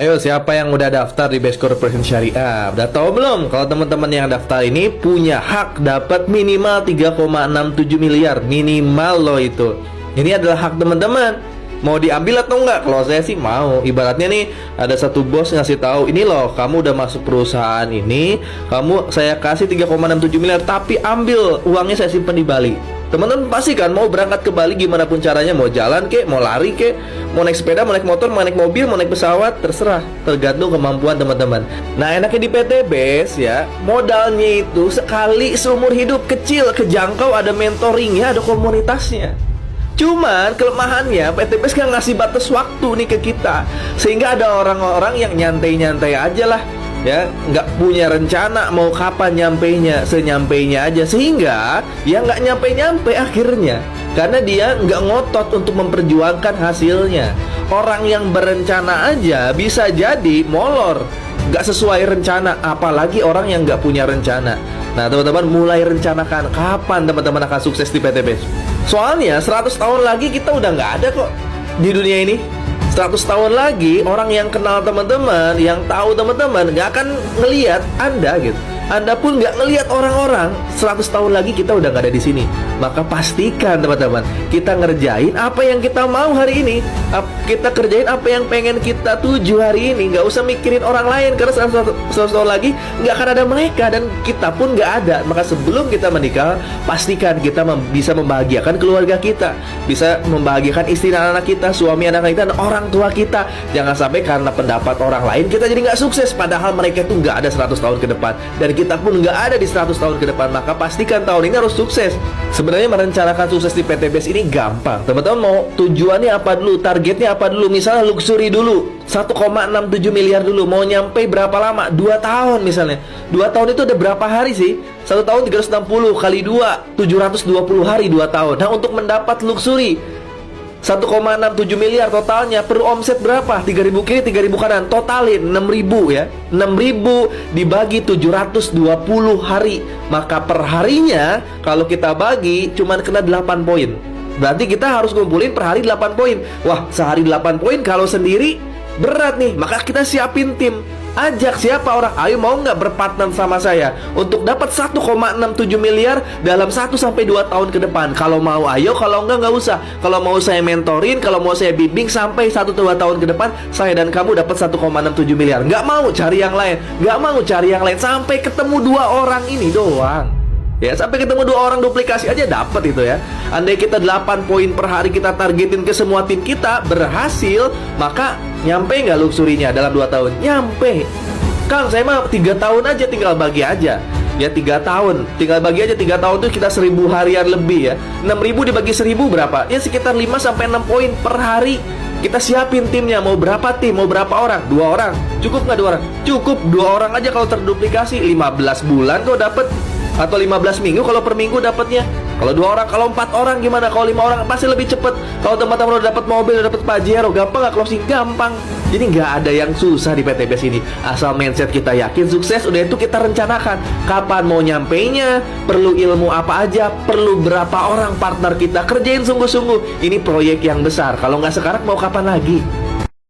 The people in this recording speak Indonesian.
Ayo, siapa yang udah daftar di Best Corporation Syariah? Udah tahu belum? Kalau teman-teman yang daftar ini punya hak dapat minimal 3,67 miliar. Minimal loh itu. Ini adalah hak teman-teman. Mau diambil atau enggak? Kalau saya sih mau. Ibaratnya nih, ada satu bos ngasih tahu, ini loh, kamu udah masuk perusahaan ini, saya kasih 3,67 miliar, tapi ambil uangnya, saya simpan di Bali. Teman-teman pasti kan mau berangkat ke Bali gimana pun caranya, mau jalan kek, mau lari kek, mau naik sepeda, mau naik motor, mau naik mobil, mau naik pesawat, terserah, tergantung kemampuan teman-teman. Nah, enaknya di PT BES ya, modalnya itu sekali seumur hidup, kecil, kejangkau, ada mentoringnya, ada komunitasnya. Cuman kelemahannya PT BES gak ngasih batas waktu nih ke kita, sehingga ada orang-orang yang nyantai-nyantai aja lah, ya, nggak punya rencana mau kapan nyampainya, senyampainya aja, sehingga ya nggak nyampe-nyampe akhirnya, karena dia nggak ngotot untuk memperjuangkan hasilnya. Orang yang berencana aja bisa jadi molor, nggak sesuai rencana, apalagi orang yang nggak punya rencana. Nah, teman-teman mulai rencanakan kapan teman-teman akan sukses di PT BES. Soalnya 100 tahun lagi kita udah nggak ada kok di dunia ini. 100 tahun lagi orang yang kenal teman-teman, yang tahu teman-teman, nggak akan ngelihat Anda gitu. Anda pun nggak ngelihat orang-orang. 100 tahun lagi kita udah nggak ada di sini. Maka pastikan teman-teman, kita ngerjain apa yang kita mau hari ini. Kita kerjain apa yang pengen kita tuju hari ini. Nggak usah mikirin orang lain, karena 100 tahun lagi nggak akan ada mereka, dan kita pun nggak ada. Maka sebelum kita menikah, pastikan kita bisa membahagiakan keluarga kita, bisa membahagiakan istri dan anak kita, suami anak kita, dan orang tua kita. Jangan sampai karena pendapat orang lain kita jadi nggak sukses, padahal mereka itu nggak ada 100 tahun ke depan, dan kita pun nggak ada di 100 tahun ke depan. Maka pastikan tahun ini harus sukses. Sebenarnya merencanakan sukses di PT BES ini gampang. Teman-teman mau tujuannya apa dulu, targetnya apa dulu. Misalnya luxury dulu, 1,67 miliar dulu. Mau nyampe berapa lama? 2 tahun misalnya. 2 tahun itu ada berapa hari sih? 1 tahun 360 kali 2, 720 hari 2 tahun. Nah, untuk mendapat luxury 1,67 miliar totalnya, perlu omset berapa? 3.000 kiri, 3.000 kanan, totalin 6.000 ya. 6.000 dibagi 720 hari. Maka perharinya kalau kita bagi cuman kena 8 poin. Berarti kita harus ngumpulin per hari 8 poin. Wah, sehari 8 poin kalau sendiri berat nih. Maka kita siapin tim. Ajak siapa orang, ayo mau nggak berpartner sama saya untuk dapat 1,67 miliar dalam 1-2 tahun ke depan. Kalau mau ayo, kalau nggak usah. Kalau mau saya mentorin, kalau mau saya bimbing sampai 1-2 tahun ke depan, saya dan kamu dapat 1,67 miliar. Nggak mau cari yang lain, nggak mau cari yang lain, sampai ketemu 2 orang ini doang. Ya, sampai ketemu 2 orang duplikasi aja dapat itu ya. Andai kita 8 poin per hari kita targetin ke semua tim kita, berhasil, maka nyampe nggak luxurinya dalam 2 tahun? Nyampe. Kang, saya mah 3 tahun aja, tinggal bagi aja. Ya, 3 tahun, tinggal bagi aja. 3 tahun itu kita 1.000 harian lebih ya. 6.000 dibagi 1.000 berapa? Ya sekitar 5-6 poin per hari. Kita siapin timnya, mau berapa tim, mau berapa orang? 2 orang, cukup nggak 2 orang? Cukup 2 orang aja. Kalau terduplikasi 15 bulan kok dapet, atau 15 minggu kalau per minggu dapatnya. Kalau 2 orang, kalau 4 orang gimana? Kalau 5 orang pasti lebih cepet. Kalau teman-teman udah dapat mobil, udah dapat Pajero, gampang nggak closing? Gampang. Jadi nggak ada yang susah di PT BES ini. Asal mindset kita yakin sukses, udah itu kita rencanakan kapan mau nyampainya, perlu ilmu apa aja, perlu berapa orang partner kita, kerjain sungguh-sungguh. Ini proyek yang besar. Kalau nggak sekarang mau kapan lagi?